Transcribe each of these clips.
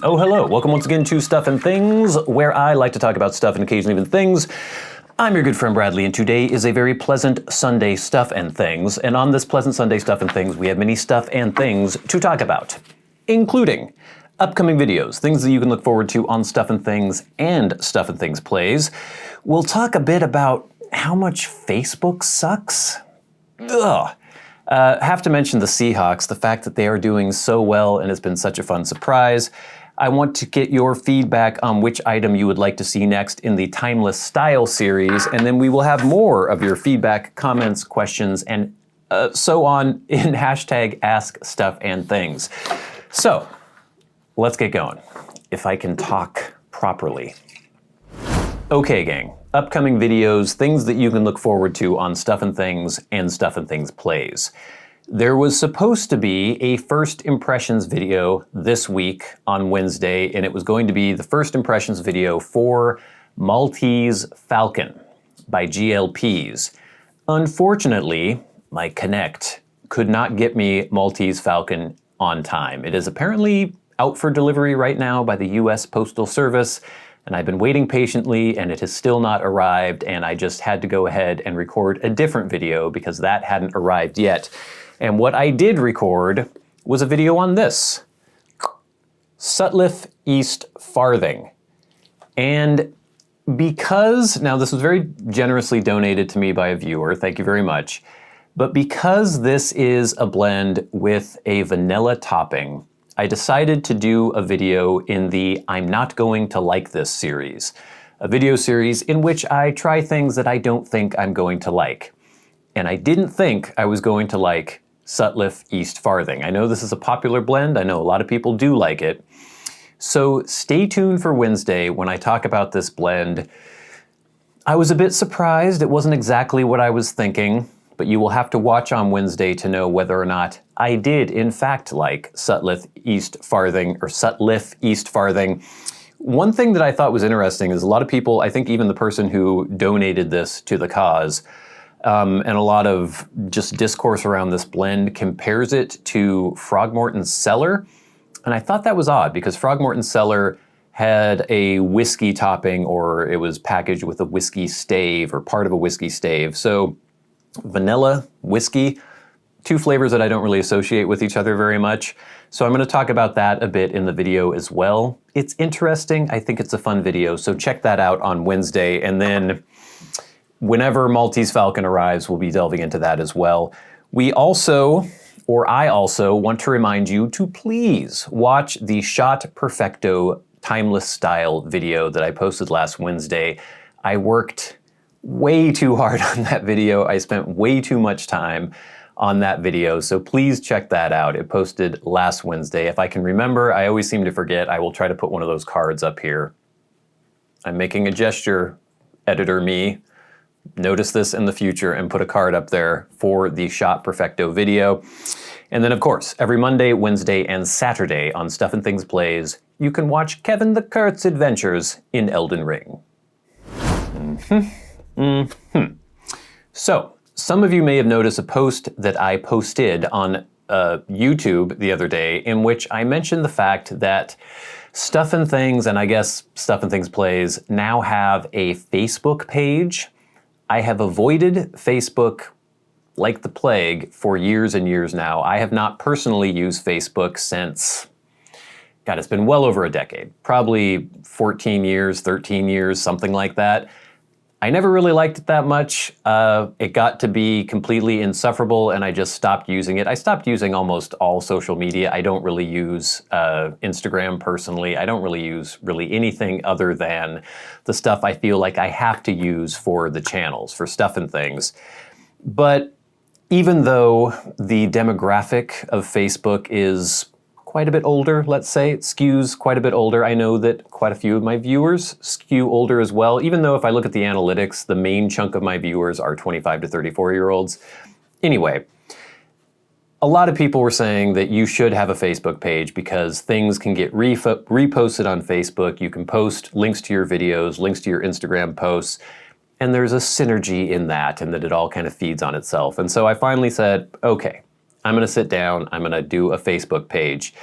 Oh, hello. Welcome once again to Stuff and Things, where I like to talk about stuff and occasionally even things. I'm your good friend Bradley, and today is a very pleasant Sunday Stuff and Things. And on this pleasant Sunday Stuff and Things, we have many stuff and things to talk about, including upcoming videos, things that you can look forward to on Stuff and Things and Stuff and Things Plays. We'll talk a bit about how much Facebook sucks. Ugh. Have to mention the Seahawks, the fact that they are doing so well and it's been such a fun surprise. I want to get your feedback on which item you would like to see next in the Timeless Style series, and then we will have more of your feedback, comments, questions, and so on in hashtag askstuffandthings. So, let's get going, if I can talk properly. Okay, gang. Upcoming videos, things that you can look forward to on Stuff and Things and Stuff and Things Plays. There was supposed to be a first impressions video this week on Wednesday, and it was going to be the first impressions video for Maltese Falcon by Pease. Unfortunately, my Connect could not get me Maltese Falcon on time. It is apparently out for delivery right now by the US Postal Service, and I've been waiting patiently and it has still not arrived, and I just had to go ahead and record a different video because that hadn't arrived yet. And what I did record was a video on this, Sutliff Eastfarthing. And because, now this was very generously donated to me by a viewer, thank you very much, but because this is a blend with a vanilla topping, I decided to do a video in the I'm Not Going to Like This series, a video series in which I try things that I don't think I'm going to like. And I didn't think I was going to like Sutliff Eastfarthing. I know this is a popular blend, I know a lot of people do like it. So stay tuned for Wednesday when I talk about this blend. I was a bit surprised, it wasn't exactly what I was thinking, but you will have to watch on Wednesday to know whether or not I did in fact like Sutliff Eastfarthing or Sutliff Eastfarthing. One thing that I thought was interesting is a lot of people, I think even the person who donated this to the cause, and a lot of just discourse around this blend compares it to Frogmorton's Cellar. And I thought that was odd because Frogmorton's Cellar had a whiskey topping, or it was packaged with a whiskey stave or part of a whiskey stave. So vanilla, whiskey, two flavors that I don't really associate with each other very much. So I'm going to talk about that a bit in the video as well. It's interesting. I think it's a fun video. So check that out on Wednesday. And then whenever Maltese Falcon arrives, we'll be delving into that as well. I also want to remind you to please watch the Shot Perfecto Timeless Style video that I posted last Wednesday. I worked way too hard on that video. I spent way too much time on that video, so please check that out. It posted last Wednesday. If I can remember, I always seem to forget. I will try to put one of those cards up here. I'm making a gesture, editor me. Notice this in the future and put a card up there for the Shot Perfecto video. And then of course, every Monday, Wednesday, and Saturday on Stuff and Things Plays, you can watch Kevin the Kurt's adventures in Elden Ring. So, some of you may have noticed a post that I posted on YouTube the other day in which I mentioned the fact that Stuff and Things, and I guess Stuff and Things Plays, now have a Facebook page. I have avoided Facebook like the plague for years and years now. I have not personally used Facebook since, God, it's been well over a decade. Probably 14 years, 13 years, something like that. I never really liked it that much. It got to be completely insufferable and I just stopped using it. I stopped using almost all social media. I don't really use Instagram personally. I don't really use anything other than the stuff I feel like I have to use for the channels, for Stuff and Things. But even though the demographic of Facebook is quite a bit older, let's say. It skews quite a bit older. I know that quite a few of my viewers skew older as well, even though if I look at the analytics, the main chunk of my viewers are 25 to 34-year-olds. Anyway, a lot of people were saying that you should have a Facebook page because things can get reposted on Facebook. You can post links to your videos, links to your Instagram posts, and there's a synergy in that and that it all kind of feeds on itself. And so I finally said, okay, I'm going to sit down, I'm going to do a Facebook page.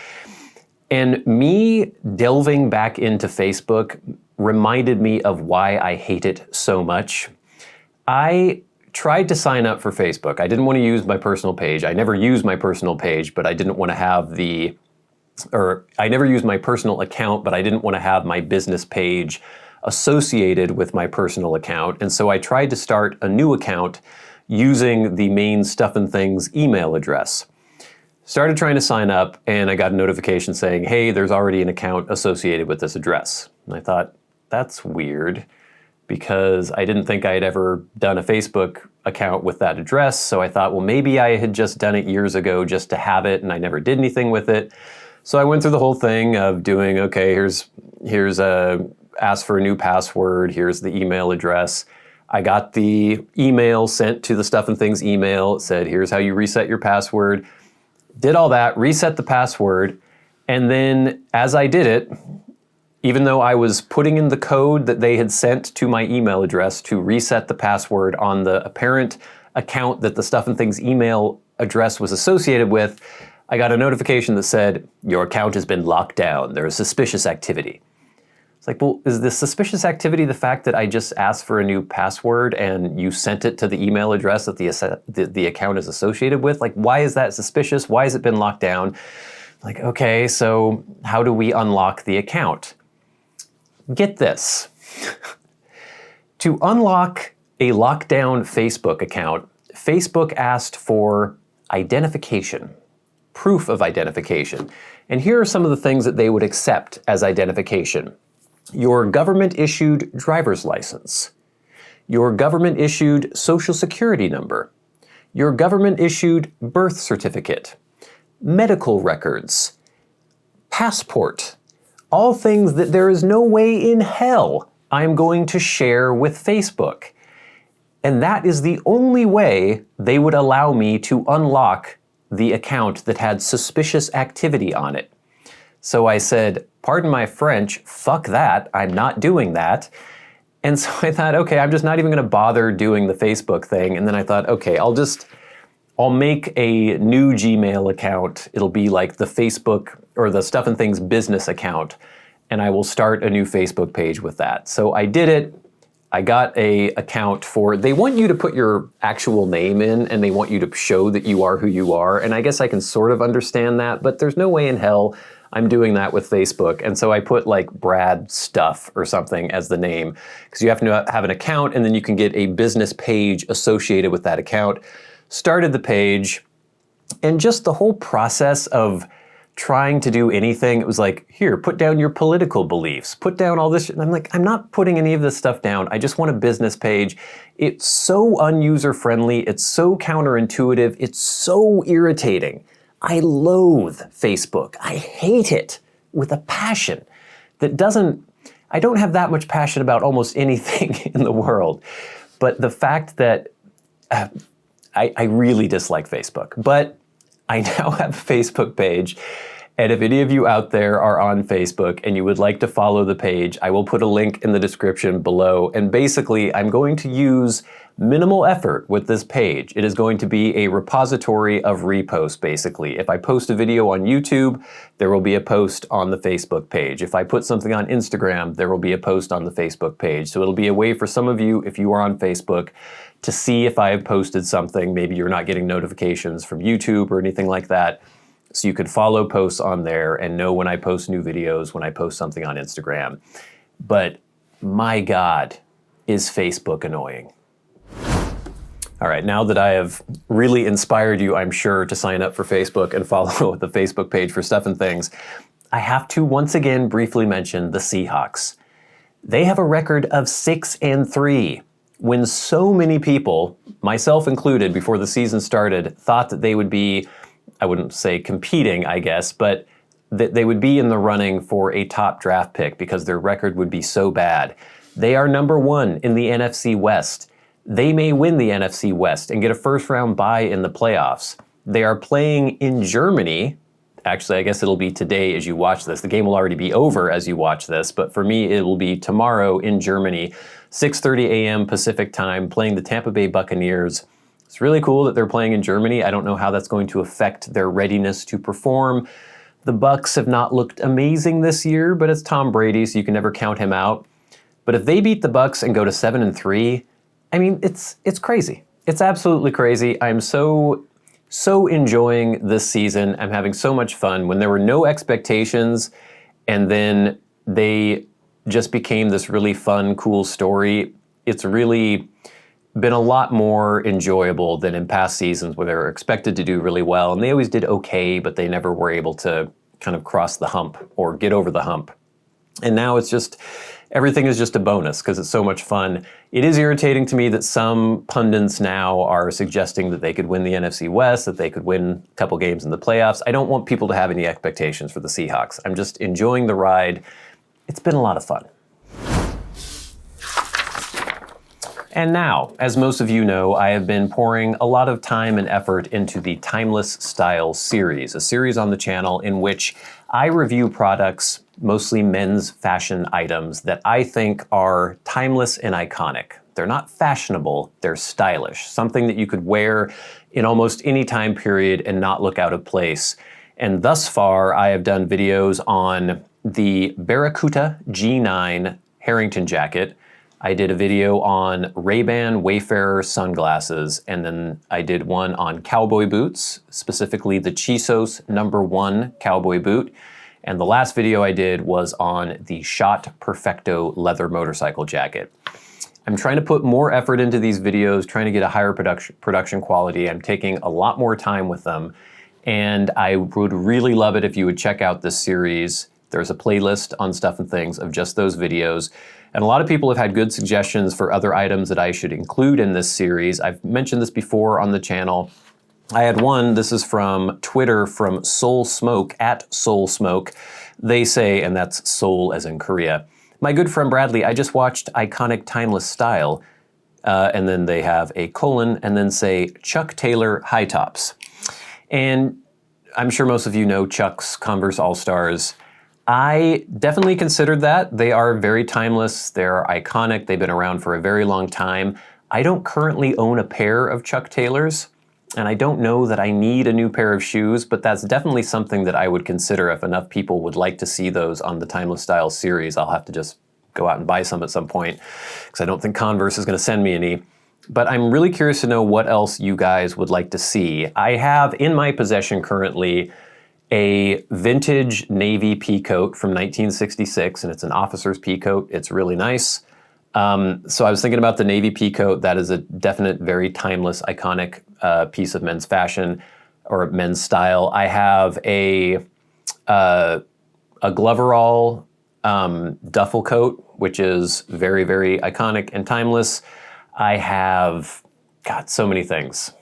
And me delving back into Facebook reminded me of why I hate it so much. I tried to sign up for Facebook. I didn't want to use my personal page. I never used my personal page, but I didn't want to have I never used my personal account, but I didn't want to have my business page associated with my personal account. And so I tried to start a new account using the main Stuff and Things email address. Started trying to sign up, and I got a notification saying, hey, there's already an account associated with this address. And I thought, that's weird, because I didn't think I had ever done a Facebook account with that address. So I thought, well, maybe I had just done it years ago just to have it, and I never did anything with it. So I went through the whole thing of doing, okay, here's a ask for a new password, here's the email address. I got the email sent to the Stuff and Things email. It said, here's how you reset your password. Did all that, reset the password, and then as I did it, even though I was putting in the code that they had sent to my email address to reset the password on the apparent account that the Stuff and Things email address was associated with, I got a notification that said, your account has been locked down. There is suspicious activity. It's like, well, is the suspicious activity the fact that I just asked for a new password and you sent it to the email address that the account is associated with? Like, why is that suspicious? Why has it been locked down? Like, okay, so how do we unlock the account? Get this. To unlock a lockdown Facebook account, Facebook asked for identification, proof of identification. And here are some of the things that they would accept as identification. Your government-issued driver's license, your government-issued social security number, your government-issued birth certificate, medical records, passport, all things that there is no way in hell I'm going to share with Facebook. And that is the only way they would allow me to unlock the account that had suspicious activity on it. So I said, pardon my French, fuck that, I'm not doing that. And so I thought, okay, I'm just not even gonna bother doing the Facebook thing. And then I thought, okay, I'll make a new Gmail account. It'll be like the Facebook or the Stuff and Things business account, and I will start a new Facebook page with that. So I did it. I got a account they want you to put your actual name in, and they want you to show that you are who you are. And I guess I can sort of understand that, but there's no way in hell I'm doing that with Facebook. And so I put like Brad Stuff or something as the name, because you have to have an account and then you can get a business page associated with that account. Started the page, and just the whole process of trying to do anything, it was like, here, put down your political beliefs, put down all this. And I'm like, I'm not putting any of this stuff down. I just want a business page. It's so unuser friendly. It's so counterintuitive. It's so irritating. I loathe Facebook. I hate it with a passion I don't have that much passion about almost anything in the world. But the fact that I really dislike Facebook. But I now have a Facebook page, and if any of you out there are on Facebook and you would like to follow the page, I will put a link in the description below. And basically, I'm going to use minimal effort with this page. It is going to be a repository of reposts, basically. If I post a video on YouTube, there will be a post on the Facebook page. If I put something on Instagram, there will be a post on the Facebook page. So it'll be a way for some of you, if you are on Facebook, to see if I have posted something. Maybe you're not getting notifications from YouTube or anything like that. So you could follow posts on there and know when I post new videos, when I post something on Instagram. But my God, is Facebook annoying. All right, now that I have really inspired you, I'm sure, to sign up for Facebook and follow the Facebook page for Stuff and Things, I have to once again briefly mention the Seahawks. They have a record of 6-3. When so many people, myself included, before the season started, thought that they would be, I wouldn't say competing, I guess, but that they would be in the running for a top draft pick because their record would be so bad. They are number 1 in the NFC West. They may win the NFC West and get a first-round bye in the playoffs. They are playing in Germany. Actually, I guess it'll be today as you watch this. The game will already be over as you watch this, but for me, it will be tomorrow in Germany, 6:30 a.m. Pacific time, playing the Tampa Bay Buccaneers. It's really cool that they're playing in Germany. I don't know how that's going to affect their readiness to perform. The Bucs have not looked amazing this year, but it's Tom Brady, so you can never count him out. But if they beat the Bucs and go to 7-3, I mean, it's crazy. It's absolutely crazy. I'm so enjoying this season. I'm having so much fun. When there were no expectations, and then they just became this really fun, cool story, it's really been a lot more enjoyable than in past seasons where they were expected to do really well, and they always did okay, but they never were able to kind of cross the hump or get over the hump. And now it's just, everything is just a bonus because it's so much fun. It is irritating to me that some pundits now are suggesting that they could win the NFC West, that they could win a couple games in the playoffs. I don't want people to have any expectations for the Seahawks. I'm just enjoying the ride. It's been a lot of fun. And now, as most of you know, I have been pouring a lot of time and effort into the Timeless Style series, a series on the channel in which I review products, mostly men's fashion items, that I think are timeless and iconic. They're not fashionable, they're stylish, something that you could wear in almost any time period and not look out of place. And thus far, I have done videos on the Barracuda G9 Harrington jacket. I did a video on Ray-Ban Wayfarer sunglasses, and then I did one on cowboy boots, specifically the Chisos #1 cowboy boot. And the last video I did was on the Shot Perfecto leather motorcycle jacket. I'm trying to put more effort into these videos, trying to get a higher production quality. I'm taking a lot more time with them, and I would really love it if you would check out this series. There's a playlist on Stuff and Things of just those videos. And a lot of people have had good suggestions for other items that I should include in this series. I've mentioned this before on the channel. I had one, this is from Twitter, from Soul Smoke, @SoulSmoke. They say, and that's Seoul as in Korea, "My good friend Bradley, I just watched Iconic Timeless Style," and then they have a colon, and then say Chuck Taylor high tops. And I'm sure most of you know Chuck's Converse All-Stars. I definitely considered that. They are very timeless, they're iconic, they've been around for a very long time. I don't currently own a pair of Chuck Taylors, and I don't know that I need a new pair of shoes, but that's definitely something that I would consider if enough people would like to see those on the Timeless Style series. I'll have to just go out and buy some at some point, because I don't think Converse is gonna send me any. But I'm really curious to know what else you guys would like to see. I have in my possession currently a vintage Navy pea coat from 1966, and it's an officer's pea coat. It's really nice. So I was thinking about the Navy pea coat. That is a definite, very timeless, iconic piece of men's fashion or men's style. I have a Gloverall duffel coat, which is very, very iconic and timeless. I have, God, so many things.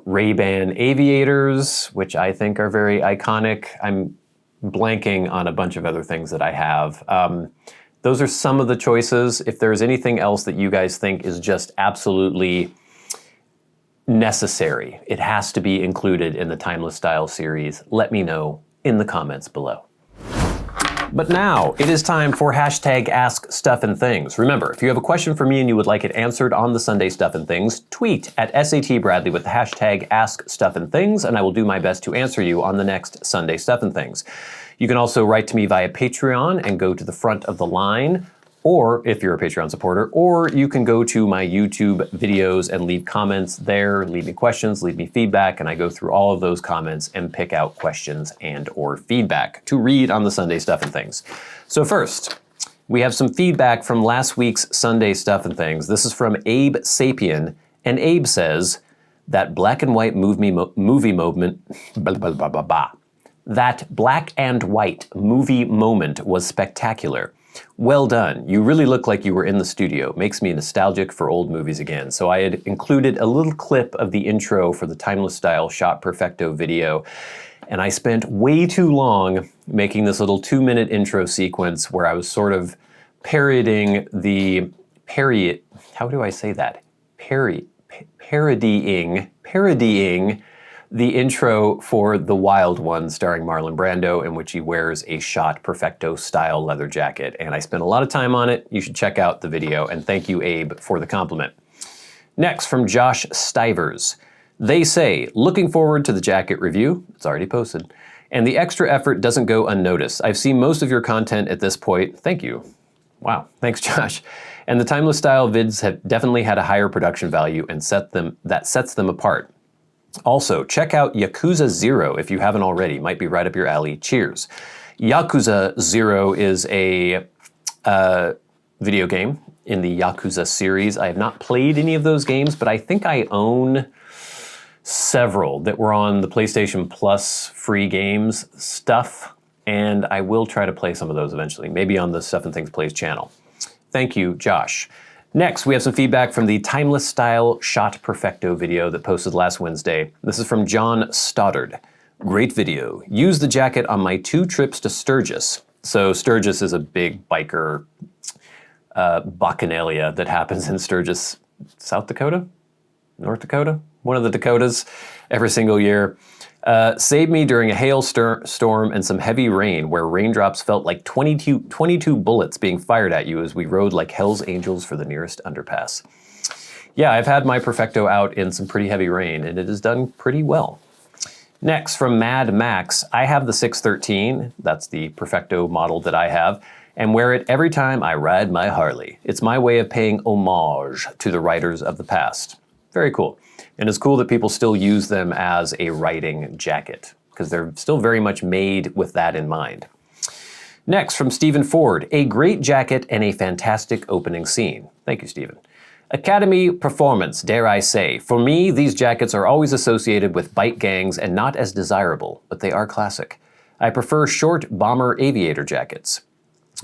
Ray-Ban aviators, which I think are very iconic. I'm blanking on a bunch of other things that I have. Those are some of the choices. If there's anything else that you guys think is just absolutely necessary, it has to be included in the Timeless Style series, let me know in the comments below. But now it is time for hashtag #AskStuffandThings. Remember, if you have a question for me and you would like it answered on the Sunday Stuff and Things, tweet at @SATBradley with the hashtag #AskStuffandThings, and I will do my best to answer you on the next Sunday Stuff and Things. You can also write to me via Patreon and go to the front of the line, or if you're a Patreon supporter, or you can go to my YouTube videos and leave comments there, leave me questions, leave me feedback, and I go through all of those comments and pick out questions and or feedback to read on the Sunday Stuff and Things. So first, we have some feedback from last week's Sunday Stuff and Things. This is from Abe Sapien, and Abe says, that black and white movie moment, that black and white movie moment was spectacular. Well done. You really look like you were in the studio. Makes me nostalgic for old movies again. So I had included a little clip of the intro for the Timeless Style Shot Perfecto video, and I spent way too long making this little 2-minute intro sequence where I was sort of parodying the how do I say that? Parodying the intro for The Wild One, starring Marlon Brando, in which he wears a Shot Perfecto style leather jacket. And I spent a lot of time on it. You should check out the video, and thank you, Abe, for the compliment. Next, from Josh Stivers. They say, looking forward to the jacket review. It's already posted. And the extra effort doesn't go unnoticed. I've seen most of your content at this point. Thank you. Wow, thanks Josh. And the timeless style vids have definitely had a higher production value and that sets them apart. Also, check out Yakuza 0 if you haven't already. Might be right up your alley. Cheers. Yakuza 0 is a video game in the Yakuza series. I have not played any of those games, but I think I own several that were on the PlayStation Plus free games stuff, and I will try to play some of those eventually, maybe on the Stuff and Things Plays channel. Thank you, Josh. Next, we have some feedback from the Timeless Style Shot Perfecto video that posted last Wednesday. This is from John Stoddard. Great video. Use the jacket on my 2 trips to Sturgis. So Sturgis is a big biker bacchanalia that happens in Sturgis, South Dakota? North Dakota? One of the Dakotas every single year. Saved me during a hailstorm and some heavy rain where raindrops felt like 22 bullets being fired at you as we rode like Hell's Angels for the nearest underpass. Yeah, I've had my Perfecto out in some pretty heavy rain and it has done pretty well. Next, from Mad Max, I have the 613, that's the Perfecto model that I have, and wear it every time I ride my Harley. It's my way of paying homage to the riders of the past. Very cool. And it's cool that people still use them as a riding jacket, because they're still very much made with that in mind. Next, from Stephen Ford, a great jacket and a fantastic opening scene. Thank you, Stephen. Academy performance, dare I say. For me, these jackets are always associated with bike gangs and not as desirable, but they are classic. I prefer short bomber aviator jackets.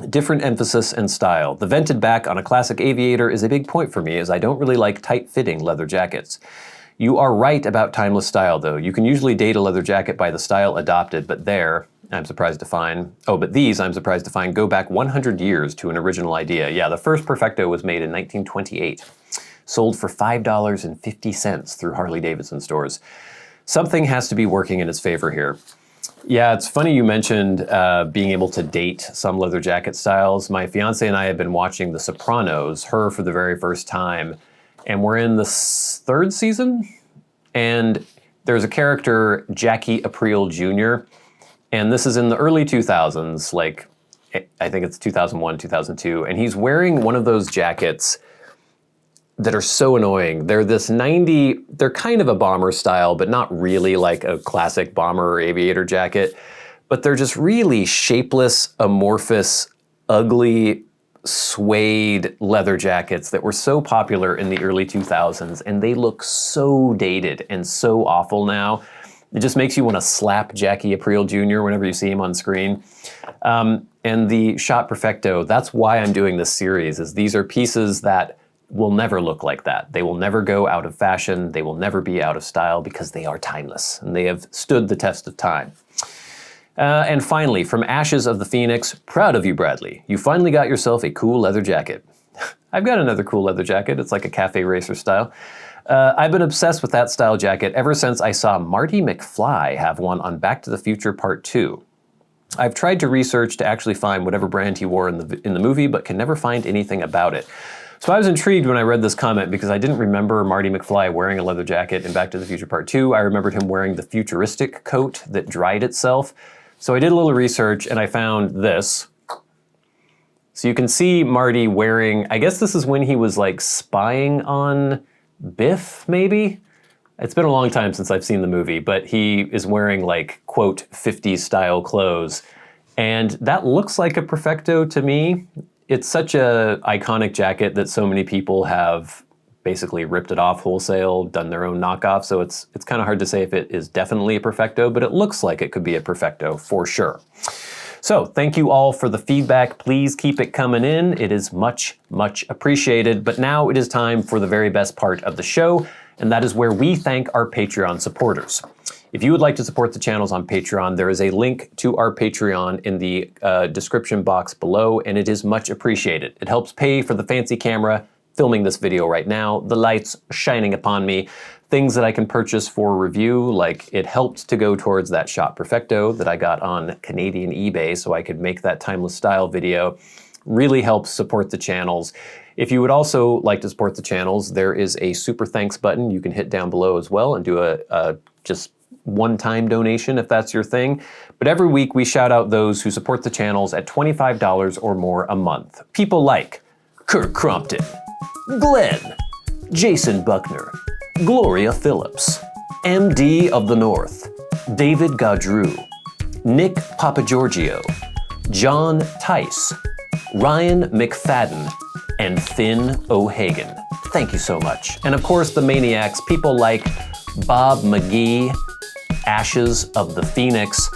Different emphasis and style. The vented back on a classic aviator is a big point for me as I don't really like tight-fitting leather jackets. You are right about timeless style though. You can usually date a leather jacket by the style adopted, but I'm surprised to find go back 100 years to an original idea. Yeah, the first Perfecto was made in 1928. Sold for $5.50 through Harley-Davidson stores. Something has to be working in its favor here. Yeah, it's funny you mentioned being able to date some leather jacket styles. My fiance and I have been watching The Sopranos, her for the very first time, and we're in the 3rd season, and there's a character, Jackie Aprile Jr., and this is in the early 2000s, like, I think it's 2001, 2002, and he's wearing one of those jackets that are so annoying. They're they're kind of a bomber style, but not really like a classic bomber or aviator jacket, but they're just really shapeless, amorphous, ugly, suede leather jackets that were so popular in the early 2000s, and they look so dated and so awful now. It just makes you want to slap Jackie Aprile Jr. whenever you see him on screen. And the Shot Perfecto, that's why I'm doing this series, is these are pieces that will never look like that. They will never go out of fashion. They will never be out of style because they are timeless and they have stood the test of time. And finally, from Ashes of the Phoenix, proud of you, Bradley. You finally got yourself a cool leather jacket. I've got another cool leather jacket. It's like a cafe racer style. I've been obsessed with that style jacket ever since I saw Marty McFly have one on Back to the Future Part 2. I've tried to research to actually find whatever brand he wore in the movie, but can never find anything about it. So I was intrigued when I read this comment because I didn't remember Marty McFly wearing a leather jacket in Back to the Future Part 2. I remembered him wearing the futuristic coat that dried itself. So I did a little research and I found this. So you can see Marty wearing, I guess this is when he was like spying on Biff, maybe? It's been a long time since I've seen the movie, but he is wearing like, quote, 50s style clothes. And that looks like a Perfecto to me. It's such a iconic jacket that so many people have basically ripped it off wholesale, done their own knockoff, so it's kind of hard to say if it is definitely a Perfecto, but it looks like it could be a Perfecto for sure. So thank you all for the feedback. Please keep it coming in. It is much, much appreciated. But now it is time for the very best part of the show, and that is where we thank our Patreon supporters. If you would like to support the channels on Patreon, there is a link to our Patreon in the description box below, and it is much appreciated. It helps pay for the fancy camera, filming this video right now, the lights shining upon me, things that I can purchase for review, like it helped to go towards that Shot Perfecto that I got on Canadian eBay so I could make that timeless style video. Really helps support the channels. If you would also like to support the channels, there is a super thanks button you can hit down below as well and do a just one-time donation if that's your thing. But every week we shout out those who support the channels at $25 or more a month. People like Kirk Crompton, Glenn, Jason Buckner, Gloria Phillips, MDoftheNorth, David Gaudreau, Nick Papageorgio, John Tice, Ryan McFadin, and Finn O'Hagan. Thank you so much. And of course the Maniacs, people like Bob Magee, Ashes of the Phoenix,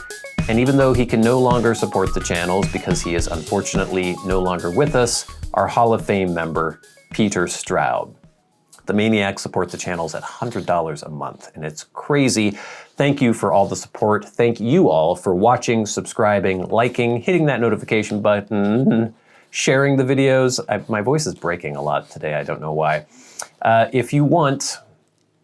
and even though he can no longer support the channels because he is unfortunately no longer with us, our Hall of Fame member, Peter Straub. The Maniacs support the channels at $100 a month, and it's crazy. Thank you for all the support. Thank you all for watching, subscribing, liking, hitting that notification button, sharing the videos. My voice is breaking a lot today, I don't know why. If you want,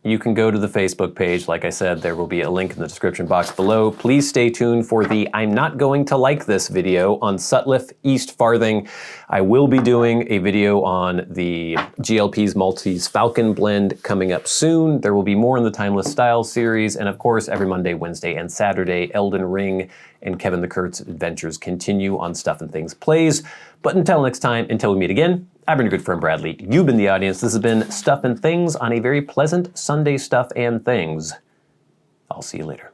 you can go to the Facebook page. Like I said, there will be a link in the description box below. Please stay tuned for the I'm not going to like this video on Sutliff, Eastfarthing. I will be doing a video on the GLP's Maltese Falcon blend coming up soon. There will be more in the Timeless Styles series. And of course, every Monday, Wednesday, and Saturday, Elden Ring and Kevin the Kurt's adventures continue on Stuff and Things Plays. But until next time, until we meet again, I've been your good friend Bradley. You've been the audience. This has been Stuff and Things on a very pleasant Sunday Stuff and Things. I'll see you later.